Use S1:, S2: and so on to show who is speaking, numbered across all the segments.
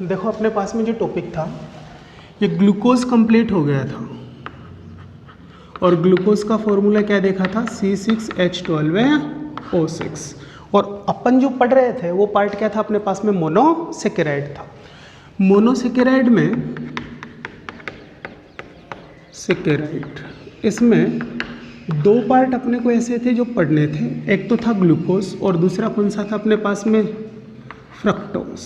S1: देखो अपने पास में जो टॉपिक था ये ग्लूकोज कंप्लीट हो गया था और ग्लूकोज का फॉर्मूला क्या देखा था C6H12O6 और अपन जो पढ़ रहे थे वो पार्ट क्या था अपने पास में मोनोसेकेराइड था। मोनोसेकेराइड में सेकेराइड इसमें दो पार्ट अपने को ऐसे थे जो पढ़ने थे, एक तो था ग्लूकोज और दूसरा कौन सा था अपने पास में फ्रक्टोज।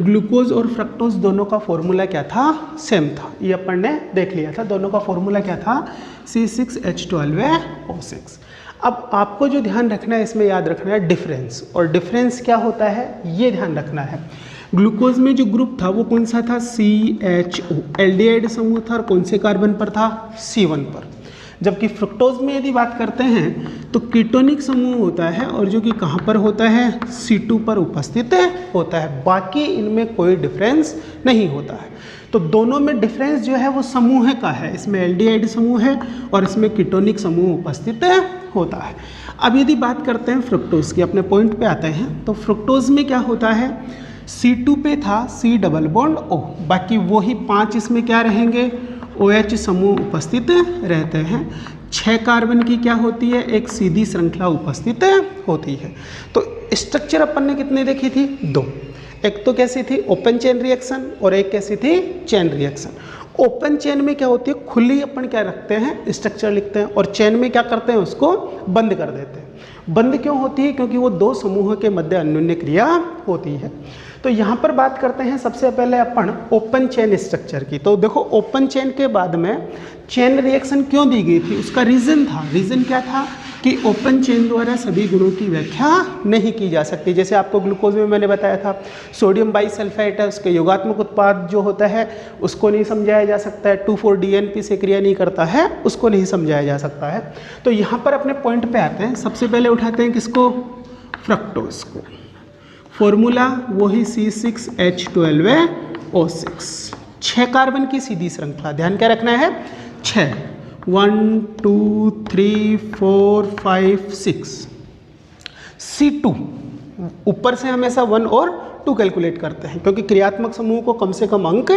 S1: ग्लूकोज और फ्रक्टोज दोनों का फॉर्मूला क्या था सेम था, ये अपन ने देख लिया था। दोनों का फॉर्मूला क्या था C6H12O6। अब आपको जो ध्यान रखना है इसमें याद रखना है डिफरेंस, और डिफरेंस क्या होता है ये ध्यान रखना है। ग्लूकोज में जो ग्रुप था वो कौन सा था CHO, एल्डिहाइड समूह था और कौन से कार्बन पर था C1 पर। जबकि फ्रुक्टोज में यदि बात करते हैं तो कीटोनिक समूह होता है और जो कि कहाँ पर होता है C2 पर उपस्थित होता है। बाकी इनमें कोई डिफरेंस नहीं होता है। तो दोनों में डिफरेंस जो है वो समूह का है, इसमें एल्डिहाइड समूह है और इसमें कीटोनिक समूह उपस्थित होता है। अब यदि बात करते हैं फ्रुक्टोज की, अपने पॉइंट पे आते हैं, तो फ्रुक्टोज में क्या होता है C2 पे था C डबल बॉन्ड O, बाकी वही 5 इसमें क्या रहेंगे OH समूह उपस्थित रहते हैं। 6 कार्बन की क्या होती है एक सीधी श्रृंखला उपस्थित होती है। तो स्ट्रक्चर अपन ने कितनी देखी थी दो, एक तो कैसी थी ओपन चेन रिएक्शन और एक कैसी थी चेन रिएक्शन। ओपन चेन में क्या होती है खुली अपन क्या रखते हैं स्ट्रक्चर लिखते हैं और चेन में क्या करते हैं उसको बंद कर देते हैं। बंद क्यों होती है क्योंकि वो दो समूहों के मध्य अन्योन्य क्रिया होती है। तो यहाँ पर बात करते हैं सबसे पहले अपन ओपन चेन स्ट्रक्चर की। तो देखो ओपन चेन के बाद में चेन रिएक्शन क्यों दी गई थी उसका रीज़न था, रीज़न क्या था कि ओपन चेन द्वारा सभी गुणों की व्याख्या नहीं की जा सकती। जैसे आपको ग्लूकोज में मैंने बताया था सोडियम बाइसल्फाइड है, उसके योगात्मक उत्पाद जो होता है उसको नहीं समझाया जा सकता है, 2,4-DNP से क्रिया नहीं करता है उसको नहीं समझाया जा सकता है। तो यहाँ पर अपने पॉइंट पे आते हैं, सबसे पहले उठाते हैं किसको फ्रक्टोज को। फॉर्मूला वही C6H12O6, 6 कार्बन की सीधी श्रृंखला, ध्यान क्या रखना है 6, 1 2 3 4 5 6। C2 ऊपर से हमेशा 1 और 2 कैलकुलेट करते हैं क्योंकि क्रियात्मक समूह को कम से कम अंक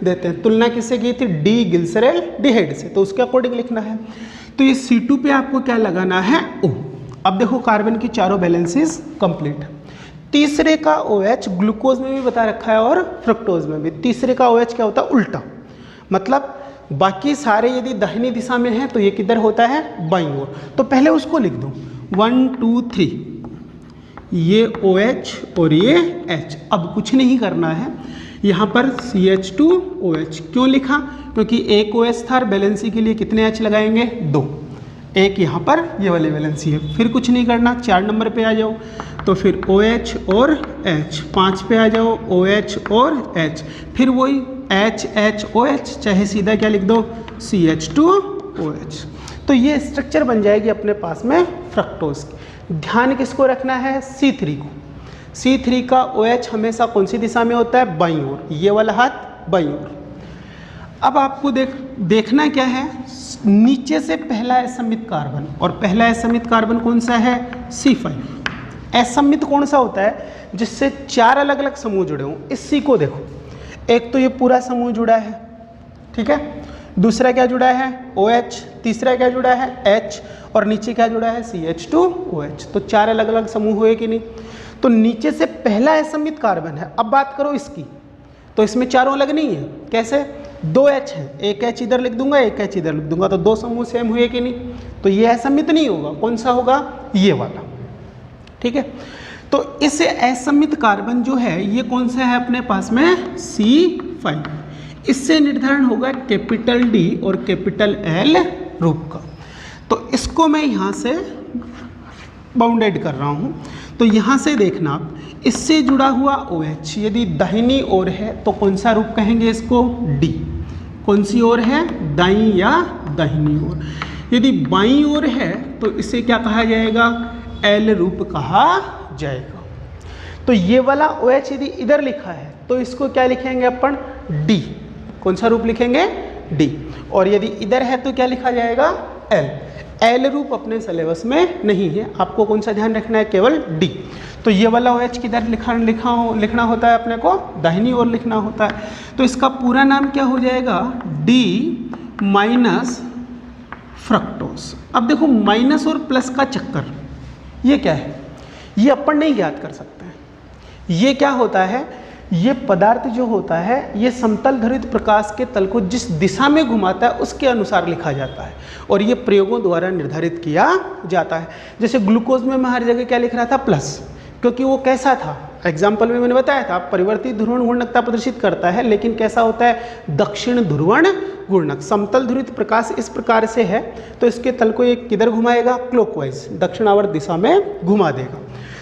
S1: देते हैं। तुलना किससे की थी डी ग्लिसरॉल डिहाइड से, तो उसके अकॉर्डिंग लिखना है। तो ये C2 पे आपको क्या लगाना है O। अब देखो कार्बन की चारों बैलेंसेस कंप्लीट है। तीसरे का OH ग्लूकोज में भी बता रखा है और फ्रक्टोज में भी। तीसरे का OH क्या होता है उल्टा, मतलब बाकी सारे यदि दाहिनी दिशा में है तो ये किधर होता है बाईं ओर। तो पहले उसको लिख दो 1 2 3, ये OH और ये H। अब कुछ नहीं करना है, यहाँ पर CH2OH क्यों लिखा क्योंकि एक OH था और बैलेंसी के लिए कितने H लगाएंगे 2, एक यहाँ पर ये वाली वैलेंसी है। फिर कुछ नहीं करना, 4 नंबर पे आ जाओ तो फिर OH और H, 5 पे आ जाओ OH और H, फिर वही HHOH, चाहे सीधा क्या लिख दो CH2OH। तो ये स्ट्रक्चर बन जाएगी अपने पास में फ्रक्टोज की। ध्यान किसको रखना है C3 को। C3 का OH हमेशा कौन सी दिशा में होता है बाईं ओर, ये वाला हाथ बाईं ओर। अब आपको देखना क्या है नीचे से पहला असमित कार्बन, और पहला असमित कार्बन कौन सा है C5। असमित कौन सा होता है जिससे 4 अलग अलग समूह जुड़े हों, इस C को देखो, एक तो ये पूरा समूह जुड़ा है, ठीक है, दूसरा क्या जुड़ा है OH, तीसरा क्या जुड़ा है H और नीचे क्या जुड़ा है CH2OH। तो 4 अलग अलग समूह हुए कि नहीं। तो नीचे से पहला असमित कार्बन है। अब बात करो इसकी, तो इसमें चारों अलग नहीं है, कैसे 2 H है, एक H इधर लिख दूंगा एक H इधर लिख दूंगा, तो 2 समूह सेम हुए कि नहीं। तो ये असमित नहीं होगा, कौन सा होगा ये वाला, ठीक है। तो इस असमित कार्बन जो है ये कौन सा है अपने पास में C5। इससे निर्धारण होगा कैपिटल D और कैपिटल L रूप का। तो इसको मैं यहाँ से बाउंडेड कर रहा हूँ। तो यहाँ से देखना आप, इससे जुड़ा हुआ OH यदि दाहिनी ओर है तो कौन सा रूप कहेंगे इसको D। कौन सी ओर है दाईं या दाहिनी ओर। यदि बाईं ओर है तो इसे क्या कहा जाएगा L रूप कहा जाएगा। तो ये वाला OH यदि इधर लिखा है तो इसको क्या लिखेंगे अपन D। कौन सा रूप लिखेंगे D। और यदि इधर है तो क्या लिखा जाएगा L। एल रूप अपने सिलेबस में नहीं है, आपको कौन सा ध्यान रखना है केवल D। तो ये वाला OH किधर लिखना होता है अपने को, दाहिनी ओर लिखना होता है। तो इसका पूरा नाम क्या हो जाएगा, D माइनस फ्रक्टोज। अब देखो माइनस और प्लस का चक्कर ये क्या है, ये अपन नहीं ज्ञात कर सकते हैं। ये क्या होता है, ये पदार्थ जो होता है ये समतल ध्रुवित प्रकाश के तल को जिस दिशा में घुमाता है उसके अनुसार लिखा जाता है और ये प्रयोगों द्वारा निर्धारित किया जाता है। जैसे ग्लूकोज में मैं हर जगह क्या लिख रहा था, प्लस, क्योंकि वो कैसा था, एग्जाम्पल में मैंने बताया था परिवर्तित ध्रुवण घूर्णकता प्रदर्शित करता है, लेकिन कैसा होता है, दक्षिण ध्रुवण घूर्णक। समतल ध्रुवित प्रकाश इस प्रकार से है तो इसके तल को ये किधर घुमाएगा, क्लॉकवाइज, दक्षिणावर्त दिशा में घुमा देगा।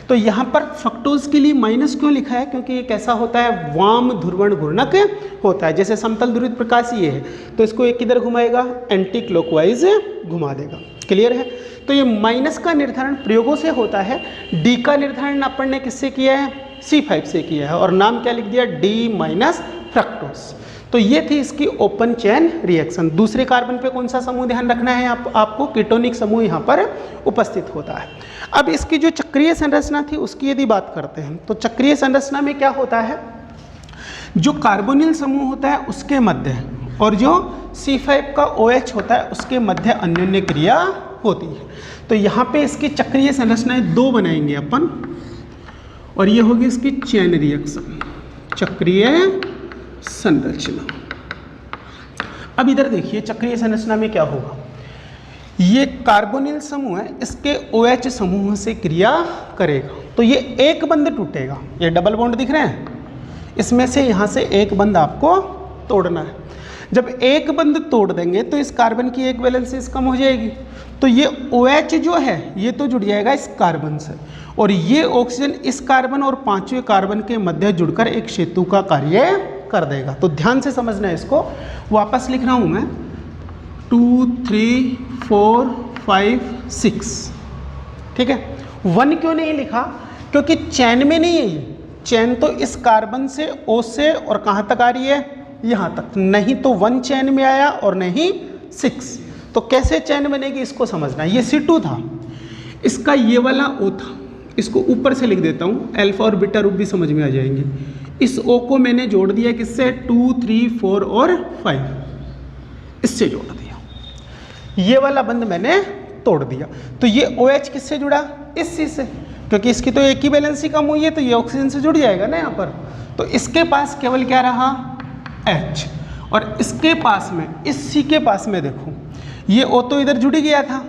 S1: तो यहाँ पर फ्रक्टोज के लिए माइनस क्यों लिखा है, क्योंकि ये कैसा होता है, वाम ध्रुवण घूर्णक होता है। जैसे समतल ध्रुवित प्रकाश ये है तो इसको एक किधर घुमाएगा, एंटी क्लॉकवाइज घुमा देगा। क्लियर है। तो ये माइनस का निर्धारण प्रयोगों से होता है। डी का निर्धारण अपन ने किससे किया है, C5 से किया है और नाम क्या लिख दिया, D माइनस फ्रक्टोज। तो ये थी इसकी ओपन चेन रिएक्शन। दूसरे कार्बन पे कौन सा समूह ध्यान रखना है आपको, कीटोनिक समूह यहाँ पर उपस्थित होता है। अब इसकी जो चक्रीय संरचना थी उसकी यदि बात करते हैं तो चक्रीय संरचना में क्या होता है, जो कार्बोनिल समूह होता है उसके मध्य और जो C5 का OH होता है उसके मध्य अन्योन्य क्रिया होती है। तो यहाँ पे इसकी चक्रीय संरचनाएं दो बनाएंगे अपन और ये होगी इसकी चेन रिएक्शन, चक्रीय संरचना। अब इधर देखिए चक्रीय संरचना में क्या होगा, ये कार्बोनिल समूह है इसके OH समूह से क्रिया करेगा तो ये एक बंध टूटेगा, ये डबल बॉन्ड दिख रहे हैं, इसमें से यहाँ से एक बंध आपको तोड़ना है। जब एक बंध तोड़ देंगे तो इस कार्बन की एक वैलेंसी कम हो जाएगी तो ये OH जो है ये तो जुड़ जाएगा इस कार्बन से और ये ऑक्सीजन इस कार्बन और पांचवें कार्बन के मध्य जुड़कर एक सेतु का कार्य कर देगा। तो ध्यान से समझना है इसको, वापस लिख रहा हूँ मैं 2 3 4 5 6, ठीक है। 1 क्यों नहीं लिखा, क्योंकि चैन में नहीं है ये, चैन तो इस कार्बन से O से और कहाँ तक आ रही है, यहाँ तक, नहीं तो 1 चैन में आया और नहीं 6। तो कैसे चैन बनेगी इसको समझना। ये C2 था, इसका ये वाला O था, इसको ऊपर से लिख देता हूँ, अल्फा और बीटा रूप भी समझ में आ जाएंगे। इस O को मैंने जोड़ दिया किससे, 2 3 4 और 5, इससे जोड़ दिया, ये वाला बंध मैंने तोड़ दिया। तो ये OH किससे जुड़ा, इस C से, क्योंकि इसकी तो एक ही वैलेंसी कम हुई है तो ये ऑक्सीजन से जुड़ जाएगा ना यहाँ पर। तो इसके पास केवल क्या रहा, H, और इसके पास में, इस C के पास में देखो ये O तो इधर जुड़ ही गया था,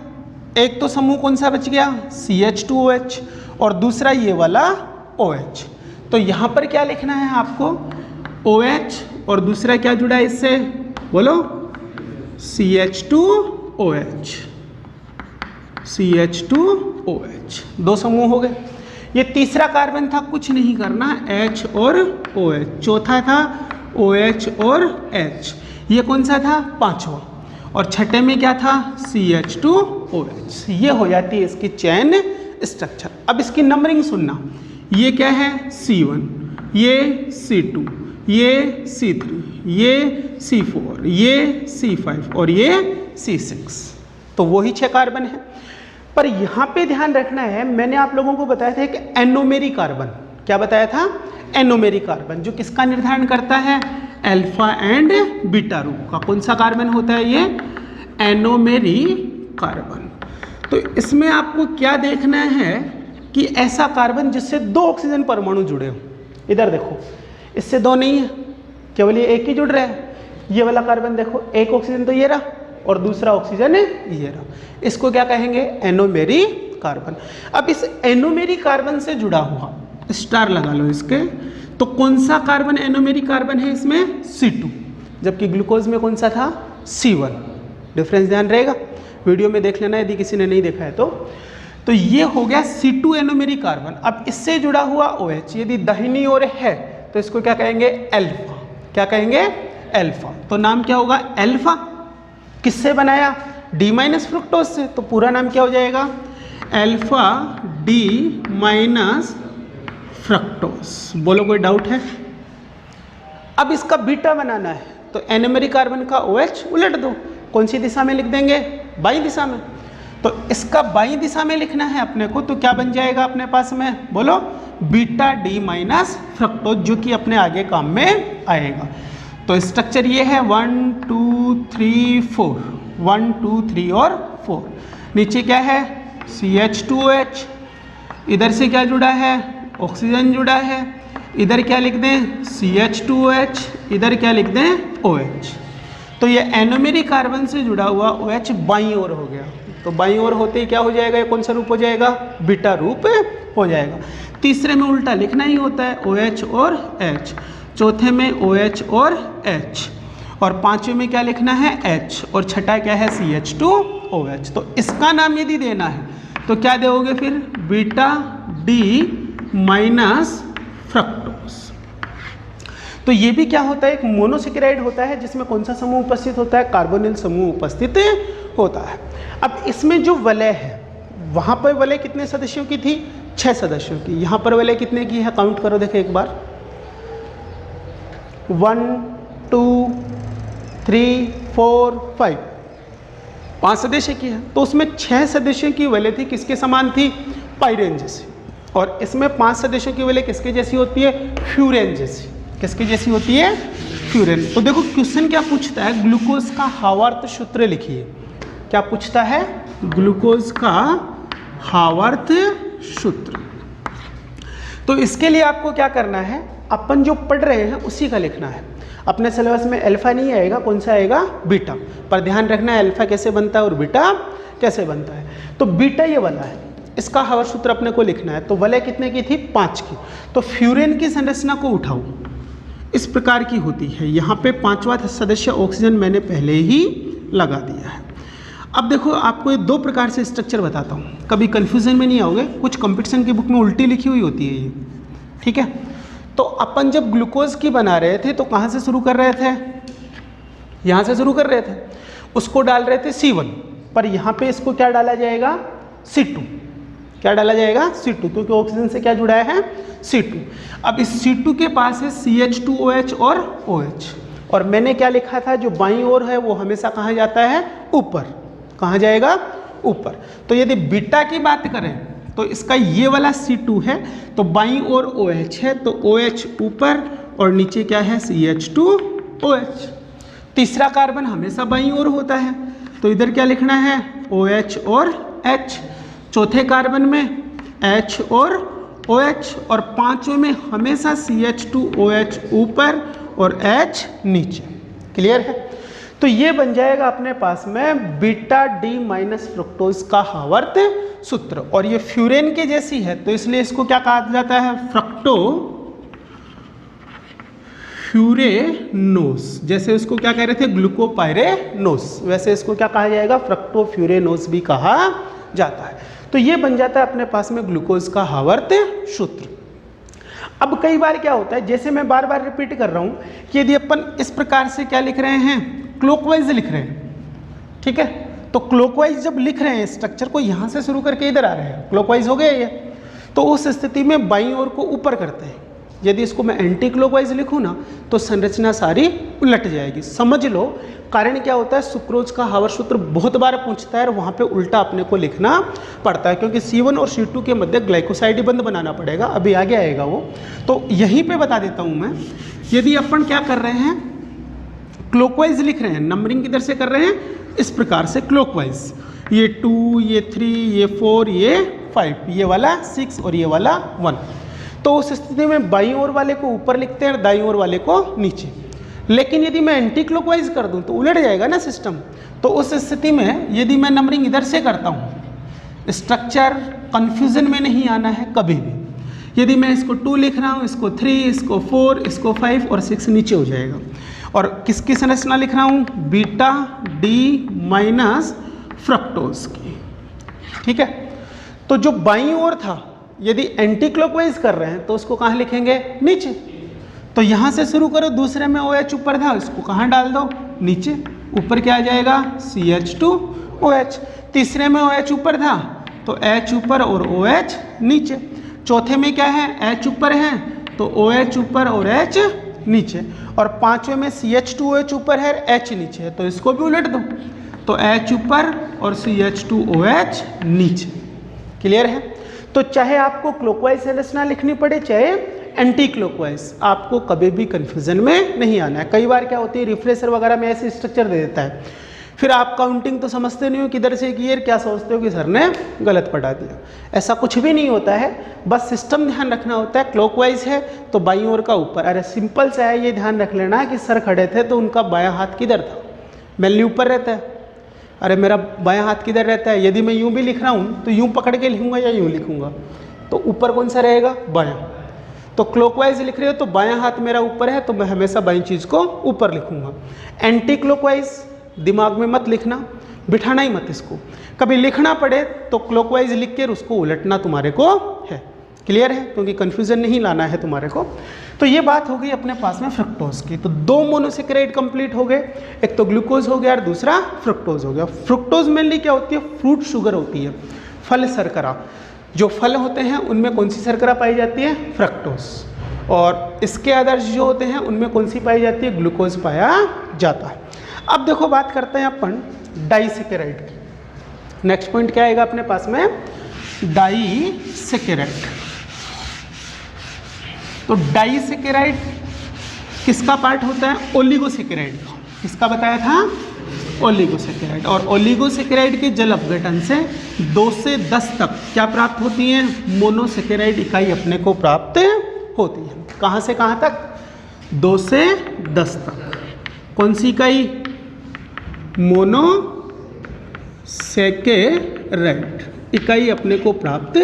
S1: एक तो समूह कौन सा बच गया, CH2OH, और दूसरा ये वाला OH। तो यहाँ पर क्या लिखना है आपको, OH और दूसरा क्या जुड़ा है इससे, बोलो, CH2OH, CH2OH, दो समूह हो गए। ये तीसरा कार्बन था, कुछ नहीं करना, H और OH। चौथा था OH और H, ये कौन सा था, पांचवा, और छठे में क्या था, CH2OH। ये हो जाती है इसकी चैन स्ट्रक्चर। अब इसकी नंबरिंग सुनना, ये क्या है, C1, ये C2, ये C3, ये C4, ये C5 और ये C6। तो वही 6 कार्बन है। पर यहाँ पे ध्यान रखना है, मैंने आप लोगों को बताया था कि एनोमेरी कार्बन, क्या बताया था, एनोमेरी कार्बन, जो किसका निर्धारण करता है, अल्फा एंड बीटा रूप का। कौन सा कार्बन होता है ये, एनोमेरी कार्बन। तो इसमें आपको क्या देखना है कि ऐसा कार्बन जिससे 2 ऑक्सीजन परमाणु जुड़े हो। इधर देखो, इससे 2 नहीं है, केवल ये एक ही जुड़ रहा है। ये वाला कार्बन देखो, एक ऑक्सीजन तो ये रहा और दूसरा ऑक्सीजन ये रहा, इसको क्या कहेंगे, एनोमेरी कार्बन। अब इस एनोमेरी कार्बन से जुड़ा हुआ, स्टार लगा लो इसके, तो कौन सा कार्बन एनोमेरी कार्बन है इसमें, C2, जबकि ग्लूकोज में कौन सा था, C1। डिफरेंस ध्यान रहेगा, वीडियो में देख लेना यदि किसी ने नहीं देखा है तो ये हो गया C2 एनोमेरी कार्बन। अब इससे जुड़ा हुआ OH यदि दाहिनी ओर है तो इसको क्या कहेंगे, अल्फा। क्या कहेंगे, अल्फा। तो नाम क्या होगा, अल्फा। किससे बनाया, D माइनस फ्रुक्टोज से, तो पूरा नाम क्या हो जाएगा, अल्फा D माइनस फ्रक्टोज। बोलो कोई डाउट है। अब इसका बीटा बनाना है तो एनोमेरी कार्बन का OH उलट दो, कौन सी दिशा में लिख देंगे, बाई दिशा में। तो इसका बाई दिशा में लिखना है अपने को, तो क्या बन जाएगा अपने पास में, बोलो, बीटा डी माइनस फ्रक्टोज, जो कि अपने आगे काम में आएगा। तो स्ट्रक्चर ये है 1 2 3 4, 1 2 3 और 4। नीचे क्या है, CH2OH, इधर से क्या जुड़ा है, ऑक्सीजन जुड़ा है, इधर क्या लिख दें, CH2OH, इधर क्या लिख दें, OH। तो ये एनोमेरी कार्बन से जुड़ा हुआ OH बाईं ओर हो गया। तो बाईं ओर होते ही क्या हो जाएगा, ये कौन सा रूप हो जाएगा, बीटा रूप हो जाएगा। तीसरे में उल्टा लिखना ही होता है, OH और H। चौथे में OH और H, और पांचवें में क्या लिखना है, H, और छठा क्या है, CH2OH। तो इसका नाम यदि देना है तो क्या दोगे फिर, बीटा डी माइनस फ्रक्टोज। तो ये भी क्या होता है, एक मोनोसेकेराइड होता है जिसमें कौन सा समूह उपस्थित होता है, कार्बोनिल समूह उपस्थित होता है। अब इसमें जो वलय है, वहाँ पर वलय कितने सदस्यों की थी, 6 सदस्यों की। यहाँ पर वलय कितने की है, काउंट करो, देखें एक बार, 1 2 3 4 5, 5 सदस्य की है। तो उसमें 6 सदस्यों की वलय थी, किसके समान थी, पाइरेन जैसी। और इसमें 5 सदस्यों की वलय किसके जैसी होती है, फ्यूरेन जैसी। किसकी जैसी होती है, फ्यूरेन। तो देखो क्वेश्चन क्या पूछता है, ग्लूकोज का हावर्त सूत्र लिखिए। क्या पूछता है, ग्लूकोज का हावर्त सूत्र। तो इसके लिए आपको क्या करना है, अपन जो पढ़ रहे हैं उसी का लिखना है। अपने सिलेबस में अल्फा नहीं आएगा, कौन सा आएगा, बीटा। पर ध्यान रखना है अल्फा कैसे बनता है और बीटा कैसे बनता है। तो बीटा ये वाला है, इसका हावर्त सूत्र अपने को लिखना है। तो वलय कितने की थी, 5 की। तो फ्यूरेन की संरचना को उठाओ, इस प्रकार की होती है। यहाँ पे 5वां सदस्य ऑक्सीजन मैंने पहले ही लगा दिया है। अब देखो आपको ये 2 प्रकार से स्ट्रक्चर बताता हूँ, कभी कंफ्यूजन में नहीं आओगे। कुछ कंपटीशन की बुक में उल्टी लिखी हुई होती है ये, ठीक है। तो अपन जब ग्लूकोज की बना रहे थे तो कहाँ से शुरू कर रहे थे, यहाँ से शुरू कर रहे थे। उसको डाल रहे थे C1, पर यहाँ पे इसको क्या डाला जाएगा, C2। क्या डाला जाएगा, C2, क्योंकि ऑक्सीजन से क्या जुड़ा है, C2। अब इस C2 के पास है CH2OH और OH, और मैंने क्या लिखा था, जो बाईं ओर है वो हमेशा कहाँ जाता है, ऊपर। कहाँ जाएगा, ऊपर। तो यदि बीटा की बात करें तो इसका ये वाला C2 है, तो बाईं ओर OH है, तो OH ऊपर और नीचे क्या है, CH2OH। तीसरा कार्बन हमेशा बाईं ओर होता है, तो इधर क्या लिखना है, OH और H। चौथे कार्बन में H और OH, और पांचवें में हमेशा CH2OH ऊपर और H नीचे। क्लियर है। तो ये बन जाएगा अपने पास में बीटा डी माइनस फ्रुक्टोज का हावर्त सूत्र। और ये फ्यूरेन के जैसी है, तो इसलिए इसको क्या कहा जाता है, फ्रक्टो फ्यूरेनोस। जैसे उसको क्या कह रहे थे, ग्लूकोपाइरेनोस, वैसे इसको क्या कहा जाएगा, फ्रक्टो फ्यूरेनोस भी कहा जाता है। तो ये बन जाता है अपने पास में ग्लूकोज का हावर्त सूत्र। अब कई बार क्या होता है, जैसे मैं बार बार रिपीट कर रहा हूं कि यदि अपन इस प्रकार से क्या लिख रहे हैं, क्लॉकवाइज लिख रहे हैं, ठीक है। तो क्लॉकवाइज जब लिख रहे हैं स्ट्रक्चर को, यहां से शुरू करके इधर आ रहे हैं, क्लॉकवाइज हो गया ये। तो उस स्थिति में बाईं ओर को ऊपर करते हैं। यदि इसको मैं एंटी क्लॉकवाइज लिखूं ना, तो संरचना सारी उलट जाएगी। समझ लो कारण क्या होता है, सुक्रोज का हावर्त सूत्र बहुत बार पूछता है और वहाँ पे उल्टा अपने को लिखना पड़ता है, क्योंकि C1 और C2 के मध्य ग्लाइकोसाइड बंद बनाना पड़ेगा। अभी आगे आएगा वो, तो यहीं पे बता देता हूँ मैं। यदि अपन क्या कर रहे हैं, क्लॉकवाइज लिख रहे हैं, नंबरिंग किधर से कर रहे हैं, इस प्रकार से क्लॉकवाइज, ये 2, ये 3, ये 4, ये 5, ये वाला 6 और ये वाला 1। तो उस स्थिति में बाईं ओर वाले को ऊपर लिखते हैं और दाईं ओर वाले को नीचे। लेकिन यदि मैं एंटी क्लॉकवाइज कर दूं तो उलट जाएगा ना सिस्टम। तो उस स्थिति में यदि मैं नंबरिंग इधर से करता हूं, स्ट्रक्चर कंफ्यूजन में नहीं आना है कभी भी। यदि मैं इसको 2 लिख रहा हूं, इसको 3, इसको 4, इसको 5 और 6 नीचे हो जाएगा। और किसकी संरचना लिख रहा हूं, बीटा डी माइनस फ्रक्टोज की, ठीक है। तो जो बाईं ओर था, यदि एंटी क्लॉकवाइज कर रहे हैं तो उसको कहाँ लिखेंगे, नीचे। तो यहाँ से शुरू करो, दूसरे में OH ऊपर था, इसको कहाँ डाल दो, नीचे। ऊपर क्या आ जाएगा, CH2OH। तीसरे में OH ऊपर था, तो H ऊपर और OH नीचे। चौथे में क्या है, H ऊपर है, तो OH ऊपर और H नीचे। और पांचवें में CH2OH ऊपर है, H नीचे है, तो इसको भी उलट दो। तो H ऊपर और CH2OH नीचे। क्लियर है? तो चाहे आपको क्लॉकवाइज संरचना लिखनी पड़े चाहे एंटी क्लॉकवाइज, आपको कभी भी कंफ्यूजन में नहीं आना है। कई बार क्या होती है रिफ्रेशर वगैरह में ऐसे स्ट्रक्चर दे देता है, फिर आप काउंटिंग तो समझते नहीं हो किधर से की है, क्या सोचते हो कि सर ने गलत पढ़ा दिया। ऐसा कुछ भी नहीं होता है, बस सिस्टम ध्यान रखना होता है। क्लॉकवाइज है तो बाईं ओर का ऊपर, अरे सिंपल सा है, ये ध्यान रख लेना कि सर खड़े थे तो उनका बायां हाथ किधर था, मेनली ऊपर रहता है। अरे मेरा बायां हाथ किधर रहता है, यदि मैं यूं भी लिख रहा हूं तो यूं पकड़ के लिखूंगा या यूं लिखूंगा, तो ऊपर कौन सा रहेगा, बायां। तो क्लॉकवाइज लिख रहे हो तो बायां हाथ मेरा ऊपर है तो मैं हमेशा बाईं चीज को ऊपर लिखूंगा। एंटी क्लॉकवाइज दिमाग में मत लिखना, बिठाना ही मत इसको, कभी लिखना पड़े तो क्लॉकवाइज लिख कर उसको उलटना तुम्हारे को है। क्लियर है? क्योंकि कंफ्यूजन नहीं लाना है तुम्हारे को। तो ये बात हो गई अपने पास में फ्रक्टोज की। तो दो मोनोसेकेराइड कंप्लीट हो गए, एक तो ग्लूकोज हो गया और दूसरा फ्रुक्टोज हो गया। फ्रुक्टोज मेनली क्या होती है, फ्रूट शुगर होती है, फल शर्करा। जो फल होते हैं उनमें कौन सी शर्करा पाई जाती है, फ्रक्टोज। और इसके आदर्श जो होते हैं उनमें कौन सी पाई जाती है, ग्लूकोज पाया जाता है। अब देखो बात करते हैं अपन डाइसेकेराइड की। नेक्स्ट पॉइंट क्या आएगा अपने पास में, डाइसेकेराइड। तो डाइसेकेराइड किसका पार्ट होता है, ओलिगोसेकेराइड का। किसका बताया था, ओलिगोसेकेराइड। और ओलिगोसेकेराइड के जल अपघटन से 2 से 10 तक क्या प्राप्त होती है, मोनोसेकेराइड इकाई अपने को प्राप्त होती है। कहाँ से कहाँ तक, 2 से 10 तक। कौन सी इकाई, मोनोसेकेराइड इकाई अपने को प्राप्त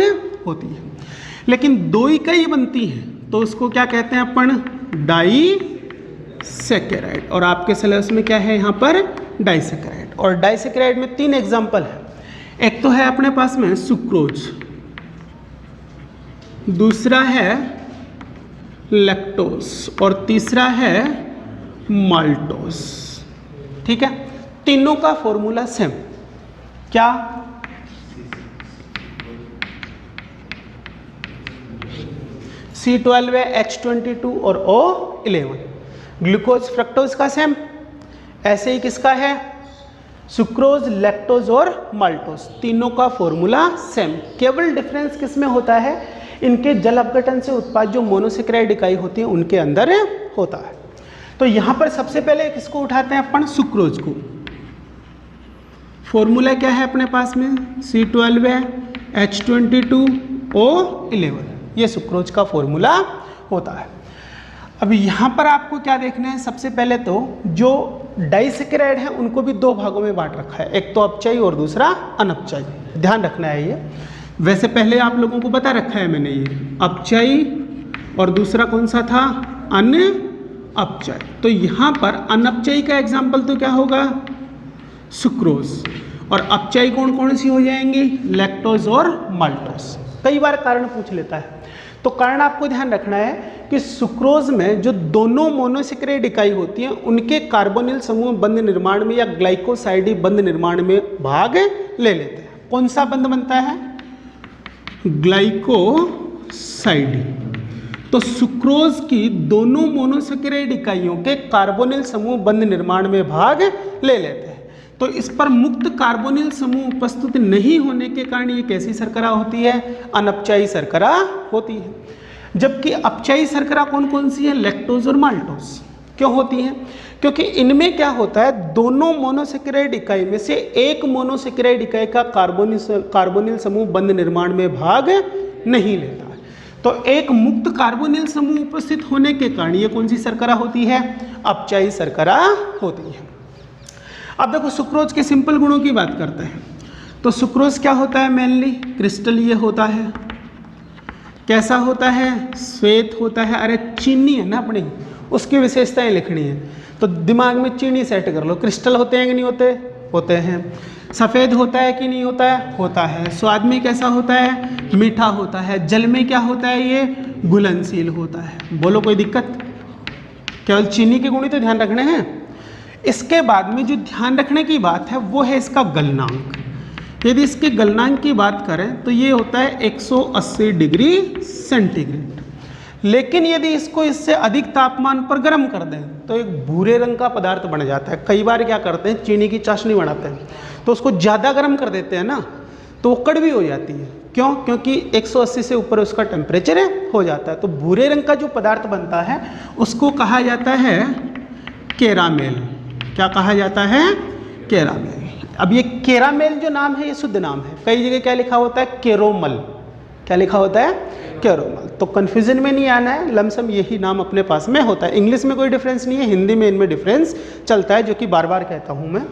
S1: होती है। लेकिन 2 इकाई बनती है तो उसको क्या कहते हैं अपन, डाइसेकेराइड। और आपके सिलेबस में क्या है यहाँ पर, डाइसेकेराइड। और डाइसेकेराइड में 3 एग्जाम्पल है। एक तो है अपने पास में सुक्रोज, दूसरा है लैक्टोज और तीसरा है माल्टोज। ठीक है, तीनों का फॉर्मूला सेम, क्या, C12 है, H22 और O11। ग्लूकोज फ्रक्टोज का सेम, ऐसे ही किसका है, सुक्रोज, लैक्टोज और माल्टोज, तीनों का फॉर्मूला सेम। केवल डिफरेंस किस में होता है, इनके जल अपघटन से उत्पाद जो मोनोसेकेराइड इकाई होती है उनके अंदर होता है। तो यहाँ पर सबसे पहले किसको उठाते हैं अपन, सुक्रोज को। फॉर्मूला क्या है अपने पास में, C12 है, H22 O11, ये सुक्रोज का फॉर्मूला होता है। अब यहाँ पर आपको क्या देखना है, सबसे पहले तो जो डाइसेकेराइड है उनको भी 2 भागों में बांट रखा है, एक तो अपचाई और दूसरा अनपचाई। ध्यान रखना है ये, वैसे पहले आप लोगों को बता रखा है मैंने, ये अपचाई और दूसरा कौन सा था, अनअपचाई। तो यहाँ पर अनअपचाई का एग्जाम्पल तो क्या होगा, सुक्रोज, और अपचाई कौन कौन सी हो जाएंगी, लैक्टोज और माल्टोज। कई बार कारण पूछ लेता है, तो कारण आपको ध्यान रखना है कि सुक्रोज में जो दोनों मोनोसेकेराइड इकाई होती हैं उनके कार्बोनिल समूह बंध निर्माण में या ग्लाइकोसाइडी बंध निर्माण में भाग ले लेते हैं। कौन सा बंध बनता है, ग्लाइकोसाइडी। तो सुक्रोज की दोनों मोनोसेकेराइड इकाइयों के कार्बोनिल समूह बंध निर्माण में भाग ले लेते हैं। तो इस पर मुक्त कार्बोनिल समूह उपस्थित नहीं होने के कारण ये कैसी शर्करा होती है, अनपचाई शर्करा होती है। जबकि अपचाई शर्करा कौन कौन सी है, लैक्टोज और माल्टोज। क्यों होती है, क्योंकि इनमें क्या होता है, दोनों मोनोसेकेराइड इकाई में से एक मोनोसेकेराइड इकाई का कार्बोनिल समूह बंध निर्माण में भाग नहीं लेता है। तो एक मुक्त कार्बोनिल समूह उपस्थित होने के कारण ये कौन सी शर्करा होती है, अपचाई शर्करा होती है। अब देखो सुक्रोज के सिंपल गुणों की बात करते हैं। तो सुक्रोज क्या होता है, मेनली क्रिस्टल ये होता है, कैसा होता है, श्वेत होता है। अरे चीनी है ना अपनी, उसकी विशेषताएं लिखनी है तो दिमाग में चीनी सेट कर लो। क्रिस्टल होते हैं कि नहीं होते, होते हैं। सफ़ेद होता है कि नहीं होता है, होता है। स्वाद में कैसा होता है, मीठा होता है। जल में क्या होता है, ये घुलनशील होता है। बोलो कोई दिक्कत, केवल चीनी के गुण ही तो ध्यान रखने हैं। इसके बाद में जो ध्यान रखने की बात है वो है इसका गलनांक। यदि इसके गलनांक की बात करें तो ये होता है 180 डिग्री सेंटीग्रेड। लेकिन यदि इसको इससे अधिक तापमान पर गर्म कर दें तो एक भूरे रंग का पदार्थ बन जाता है। कई बार क्या करते हैं, चीनी की चाशनी बनाते हैं तो उसको ज़्यादा गर्म कर देते हैं ना, तो वो कड़वी हो जाती है। क्यों? क्योंकि 180 से ऊपर उसका टेम्परेचर हो जाता है। तो भूरे रंग का जो पदार्थ बनता है उसको कहा जाता है कैरामेल। क्या कहा जाता है? कैरामेल। अब ये कैरामेल जो नाम है ये शुद्ध नाम है। कई जगह क्या लिखा होता है? कैरोमल। क्या लिखा होता है? कैरोमल। तो कन्फ्यूजन में नहीं आना है, लमसम यही नाम अपने पास में होता है। इंग्लिश में कोई डिफरेंस नहीं है, हिंदी में इनमें डिफरेंस चलता है, जो कि बार बार कहता हूँ मैं।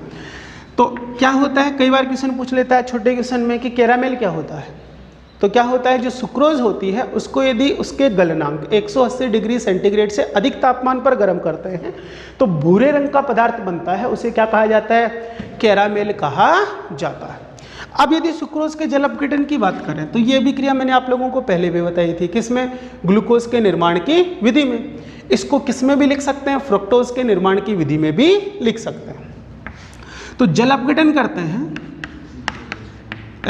S1: तो क्या होता है, कई बार क्वेश्चन पूछ लेता है छोटे क्वेश्चन में कि कैरामेल क्या होता है। तो क्या होता है, जो सुक्रोज होती है उसको यदि उसके गलनांक 180 डिग्री सेंटीग्रेड से अधिक तापमान पर गर्म करते हैं तो भूरे रंग का पदार्थ बनता है। उसे क्या कहा जाता है? कैरामेल कहा जाता है। अब यदि सुक्रोज के जल अपघटन की बात करें तो ये भी क्रिया मैंने आप लोगों को पहले भी बताई थी। किसमें? ग्लूकोज के निर्माण की विधि में। इसको किस में भी लिख सकते हैं? फ्रुक्टोज के निर्माण की विधि में भी लिख सकते हैं। तो जल अपघटन करते हैं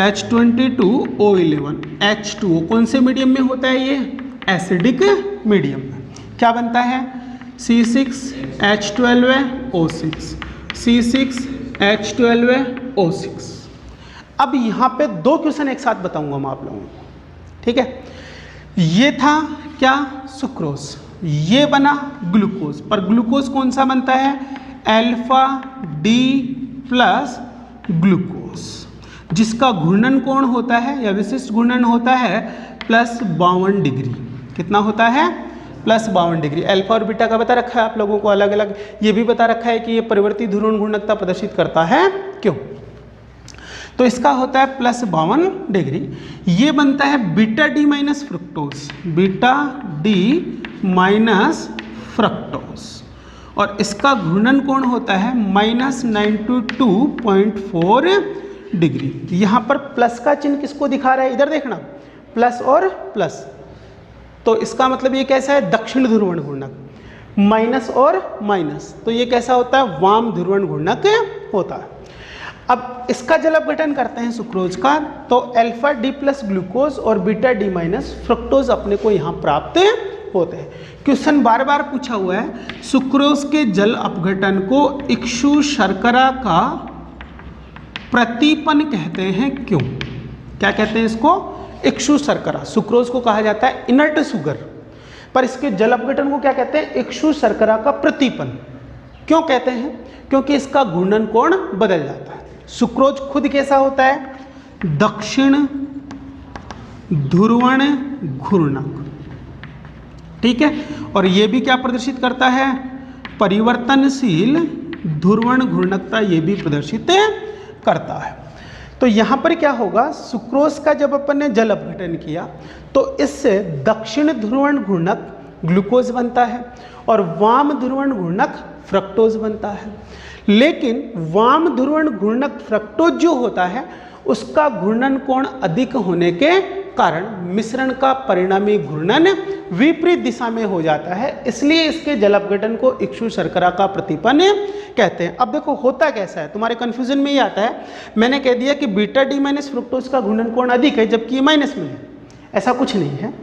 S1: H22O11 H2O कौन से मीडियम में होता है? ये एसिडिक मीडियम में। क्या बनता है? C6H12O6 C6H12O6। अब यहाँ पे दो क्वेश्चन एक साथ बताऊंगा मैं आप लोगों को, ठीक है। ये था क्या? सुक्रोज। ये बना ग्लूकोज। पर ग्लूकोज कौन सा बनता है? अल्फा डी प्लस ग्लूकोज, जिसका घूर्णन कोण होता है या विशिष्ट घूर्णन होता है +52 डिग्री। कितना होता है? +52 डिग्री। अल्फा और बीटा का बता रखा है आप लोगों को अलग अलग। ये भी बता रखा है कि ये परिवर्ती ध्रुवण घूर्णकता प्रदर्शित करता है क्यों। तो इसका होता है +52 डिग्री। ये बनता है beta D minus fructose, beta D minus fructose, और इसका घूर्णन कोण होता है -92.4 डिग्री। यहाँ पर प्लस का चिन्ह किसको दिखा रहा है? इधर देखना, प्लस और प्लस। तो इसका मतलब ये कैसा है? दक्षिण ध्रुवण घूर्णक। माइनस और माइनस, तो ये कैसा होता है? वाम ध्रुवण घूर्णक होता है। अब इसका जल अपघटन करते हैं सुक्रोज का, तो अल्फा डी प्लस ग्लूकोज और बीटा डी माइनस फ्रुक्टोज अपने को यहाँ प्राप्त होते हैं। क्वेश्चन बार बार पूछा हुआ है, सुक्रोज के जल अपघटन को इक्षु शर्करा का प्रतिपन कहते हैं क्यों? क्या कहते हैं इसको? इक्षु शर्करा। सुक्रोज को कहा जाता है इनर्ट शुगर, पर इसके जल अपघटन को क्या कहते हैं? इक्षु शर्करा का प्रतिपन। क्यों कहते हैं? क्योंकि इसका घूर्णन कोण बदल जाता है। सुक्रोज खुद कैसा होता है? दक्षिण ध्रुवण घूर्णक, ठीक है। और ये भी क्या प्रदर्शित करता है? परिवर्तनशील ध्रुवण घूर्णकता ये भी प्रदर्शित करता है। तो यहाँ पर क्या होगा? सुक्रोज का जब अपन ने जल अपघटन किया तो इससे दक्षिण ध्रुवण घूर्णक ग्लूकोज बनता है और वाम ध्रुवण घूर्णक फ्रक्टोज बनता है। लेकिन वाम ध्रुवण घूर्णक फ्रक्टोज जो होता है उसका घूर्णन कोण अधिक होने के कारण मिश्रण का परिणामी घूर्णन विपरीत दिशा में हो जाता है, इसलिए इसके जल अपघटन को इक्षु शर्करा का प्रतिपन कहते हैं। अब देखो होता कैसा है, तुम्हारे कंफ्यूजन में ही आता है। मैंने कह दिया कि बीटा डी माइनस फ्रुक्टोज का घूर्णन कोण अधिक है जबकि ये माइनस में है। ऐसा कुछ नहीं है।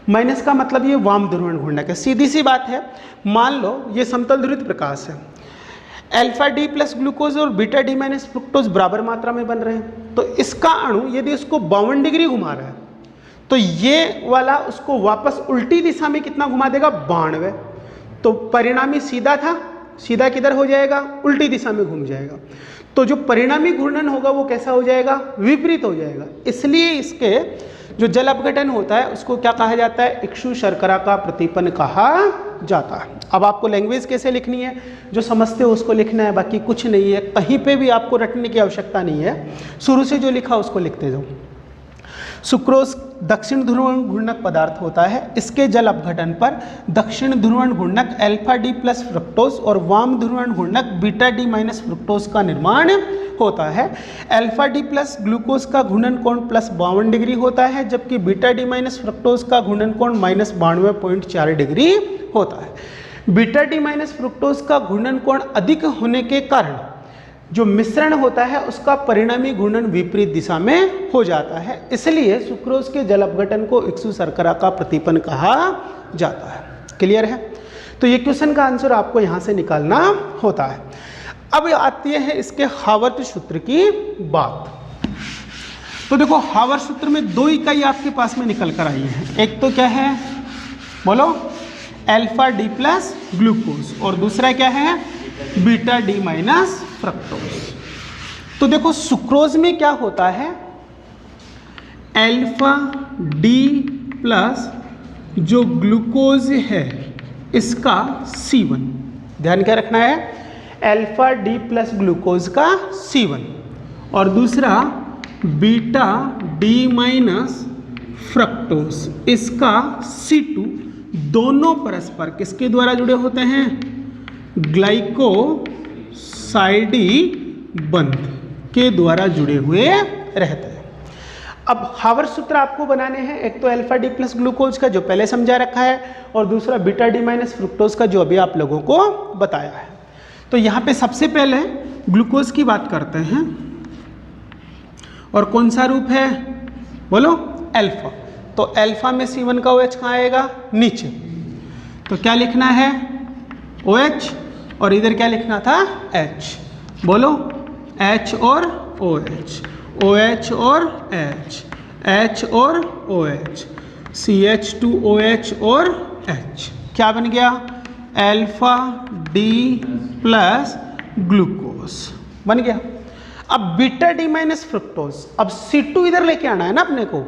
S1: माइनस का मतलब ये वाम ध्रुवण घूर्णक है। सीधी सी बात है, मान लो ये समतल ध्रुवित प्रकाश है, अल्फा डी प्लस ग्लूकोज और बीटा डी माइनस फ्रुक्टोज बराबर मात्रा में बन रहे हैं। तो इसका अणु यदि उसको 52 डिग्री घुमा रहा है तो ये वाला उसको वापस उल्टी दिशा में कितना घुमा देगा? 92। तो परिणामी सीधा था, सीधा किधर हो जाएगा? उल्टी दिशा में घूम जाएगा। तो जो परिणामी घूर्णन होगा वो कैसा हो जाएगा? विपरीत हो जाएगा। इसलिए इसके जो जल अपघटन होता है उसको क्या कहा जाता है? इक्षु शर्करा का प्रतिपन कहा जाता है। अब आपको लैंग्वेज कैसे लिखनी है, जो समझते हो उसको लिखना है, बाकी कुछ नहीं है। कहीं पे भी आपको रटने की आवश्यकता नहीं है, शुरू से जो लिखा उसको लिखते जाओ। सुक्रोज दक्षिण ध्रुवण घूर्णक पदार्थ होता है। इसके जल अपघटन पर दक्षिण ध्रुवण घूर्णक अल्फा डी प्लस फ्रुक्टोज और वाम ध्रुवण घूर्णक बीटा डी माइनस फ्रुक्टोज का निर्माण होता है। अल्फा डी प्लस ग्लूकोज का घूर्णन कोण +52 डिग्री होता है जबकि बीटा डी माइनस फ्रुक्टोज का घूर्णन कोण -92.4 डिग्री होता है। बीटा डी माइनस फ्रुक्टोज का घूर्णन कोण अधिक होने के कारण जो मिश्रण होता है उसका परिणामी घूर्णन विपरीत दिशा में हो जाता है, इसलिए सुक्रोज के जल अपघटन को इक्सु शर्करा का प्रतिपन कहा जाता है। क्लियर है? तो ये क्वेश्चन का आंसर आपको यहाँ से निकालना होता है। अब आती है इसके हावर्त सूत्र की बात। तो देखो हावर्त सूत्र में दो इकाई आपके पास में निकल कर आई है। एक तो क्या है, बोलो, अल्फा डी प्लस ग्लूकोज, और दूसरा क्या है, बीटा डी माइनस फ्रक्टोज। तो देखो सुक्रोज में क्या होता है, अल्फा डी प्लस जो ग्लूकोज है इसका C1, ध्यान क्या रखना है, अल्फा डी प्लस ग्लूकोज का C1, और दूसरा बीटा डी माइनस फ्रक्टोज इसका C2, दोनों परस्पर किसके द्वारा जुड़े होते हैं, ग्लाइकोसाइडी बंध के द्वारा जुड़े हुए रहते हैं। अब हावर्त सूत्र आपको बनाने हैं, एक तो अल्फा डी प्लस ग्लूकोज का जो पहले समझा रखा है, और दूसरा बीटा डी माइनस फ्रुक्टोज का जो अभी आप लोगों को बताया है। तो यहाँ पे सबसे पहले ग्लूकोज की बात करते हैं, और कौन सा रूप है, बोलो, अल्फा। तो अल्फा में C1 का OH कहाँ आएगा, नीचे। तो क्या लिखना है, OH, और इधर क्या लिखना था, H। बोलो, H और OH, OH और H, H और OH, CH2OH और H, क्या बन गया, अल्फा डी प्लस ग्लूकोज बन गया। अब बीटा डी माइनस फ्रुक्टोज, अब C2 इधर लेके आना है ना अपने को,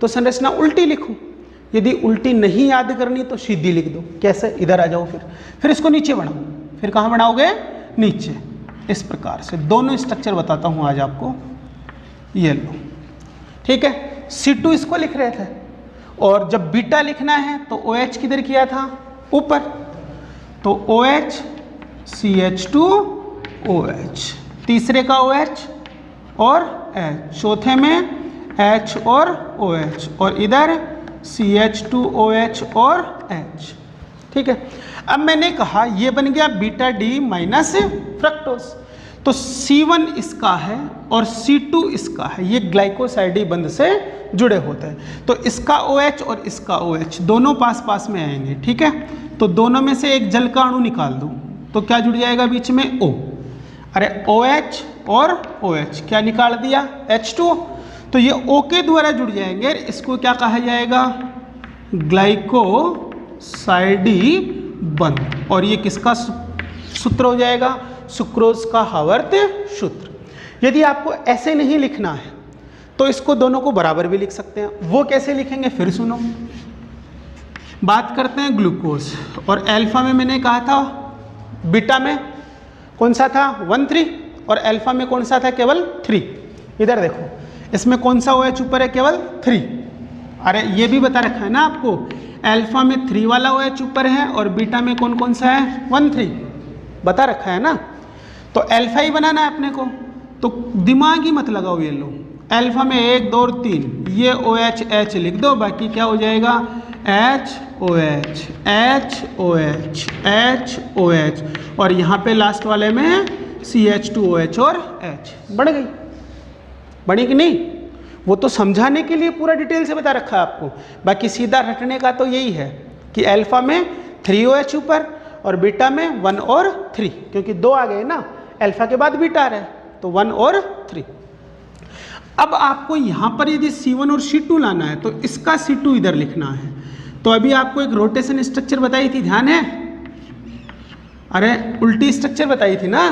S1: तो संरचना उल्टी लिखो। यदि उल्टी नहीं याद करनी तो सीधी लिख दो। कैसे, इधर आ जाओ, फिर इसको नीचे बढ़ाओ। फिर कहाँ बढ़ाओगे, नीचे। इस प्रकार से दोनों स्ट्रक्चर बताता हूँ आज आपको, ये लो, ठीक है। C2 इसको लिख रहे थे, और जब बीटा लिखना है तो OH किधर किया था, ऊपर। तो OH CH2OH, तीसरे का OH और H, चौथे में H और OH, और इधर CH2OH और H, ठीक है। अब मैंने कहा ये बन गया बीटा डी माइनस फ्रक्टोज। तो C1 इसका है और C2 इसका है, ये ग्लाइकोसाइडी बंध से जुड़े होते हैं। तो इसका OH और इसका OH दोनों पास पास में आएंगे, ठीक है। तो दोनों में से एक जल का अणु निकाल दो, तो क्या जुड़ जाएगा बीच में, O। अरे OH और OH क्या निकाल दिया, H2O। तो ये O के द्वारा जुड़ जाएंगे, इसको क्या कहा जाएगा, ग्लाइकोसाइडी बंध। और ये किसका सूत्र हो जाएगा, सुक्रोज का हावर्त सूत्र। यदि आपको ऐसे नहीं लिखना है तो इसको दोनों को बराबर भी लिख सकते हैं। वो कैसे लिखेंगे, फिर सुनो। बात करते हैं ग्लूकोज, और अल्फा में मैंने कहा था, बीटा में कौन सा था, 1 3, और अल्फा में कौन सा था, केवल 3। इधर देखो, इसमें कौन सा OH ऊपर है, केवल 3। अरे ये भी बता रखा है ना आपको, अल्फा में 3 वाला OH ऊपर है, और बीटा में कौन कौन सा है, 1 3, बता रखा है ना। तो अल्फा ही बनाना है अपने को, तो दिमाग ही मत लगाओ। ये लो, अल्फा में 1 2 3, ये OH H लिख दो, बाकी क्या हो जाएगा, HOH HOH HOH, और यहाँ पे लास्ट वाले में CH2OH और H। बढ़ गई, बनी कि नहीं। वो तो समझाने के लिए पूरा डिटेल से बता रखा है आपको, बाकी सीधा रटने का तो यही है कि अल्फा में 3 OH ऊपर और बीटा में 1 और 3, क्योंकि 2 आ गए ना, अल्फा के बाद बीटा आ रहा है, तो 1 और 3। अब आपको यहाँ पर यदि C1 और C2 लाना है तो इसका C2 इधर लिखना है। तो अभी आपको एक रोटेशन स्ट्रक्चर बताई थी, ध्यान है, अरे उल्टी स्ट्रक्चर बताई थी ना,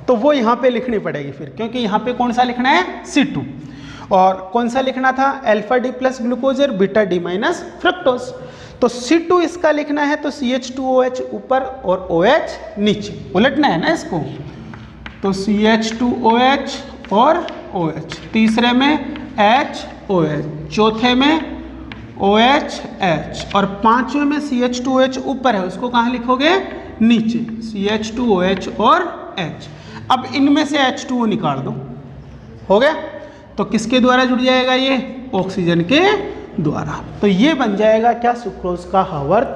S1: तो वो यहाँ पे लिखनी पड़ेगी फिर, क्योंकि यहाँ पे कौन सा लिखना है, C2, और कौन सा लिखना था, अल्फा डी प्लस ग्लूकोज और बीटा डी माइनस फ्रक्टोज। तो C2 इसका लिखना है, तो CH2OH ऊपर और OH नीचे, उलटना है ना इसको। तो CH2OH और OH, तीसरे में HOH, चौथे में OH H, और पांचवें में CH2OH ऊपर है, उसको कहाँ लिखोगे, नीचे, CH2OH और H। अब इनमें से H2O निकाल दो, हो गया। तो किसके द्वारा जुड़ जाएगा ये, ऑक्सीजन के द्वारा। तो ये बन जाएगा क्या, सुक्रोज का हावर्त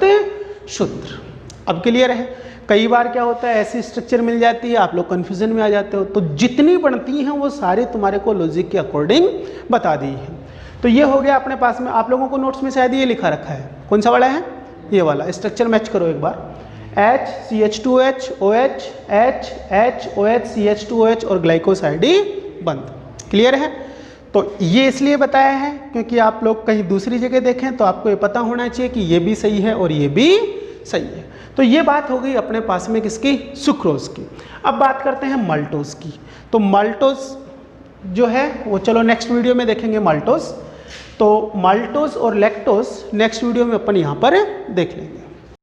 S1: सूत्र। अब क्लियर है? कई बार क्या होता है, ऐसी स्ट्रक्चर मिल जाती है, आप लोग कन्फ्यूजन में आ जाते हो। तो जितनी बनती हैं वो सारे तुम्हारे को लॉजिक के अकॉर्डिंग बता दी है। तो ये हो गया अपने पास में। आप लोगों को नोट्स में शायद ये लिखा रखा है, कौन सा वाला है? ये वाला। स्ट्रक्चर मैच करो एक बार। HCH2H OH H OH CH2OH और ग्लाइकोसाइड बंद। क्लियर है? तो ये इसलिए बताया है क्योंकि आप लोग कहीं दूसरी जगह देखें तो आपको ये पता होना चाहिए कि ये भी सही है और ये भी सही है। तो ये बात हो गई अपने पास में किसकी? सुक्रोज की। अब बात करते हैं माल्टोज की। तो माल्टोज जो है वो चलो नेक्स्ट वीडियो में देखेंगे माल्टोज। तो माल्टोज और लैक्टोज नेक्स्ट वीडियो में अपन यहाँ पर देख लेंगे।